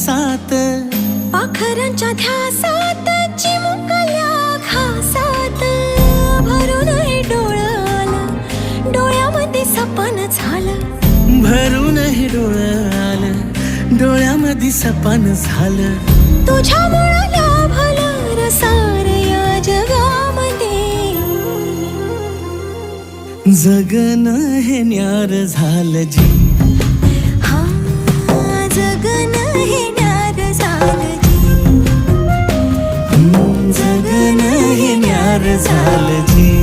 श्वासात, पाखरांच्या ध्यासात, चिमुकल्या घासात भरून हे डोळं आलं, डोळ्यामध्ये सपन झालं, भरून हे डोळं आलं, डोळ्यामध्ये सपन झालं. तुझ्यामुळं लाभलं रसार या जगामध्ये, जगणं हे न्यार झालं जी. हा जगणं हे न्यार झालं जी, जगणं हे न्यार झालं जी.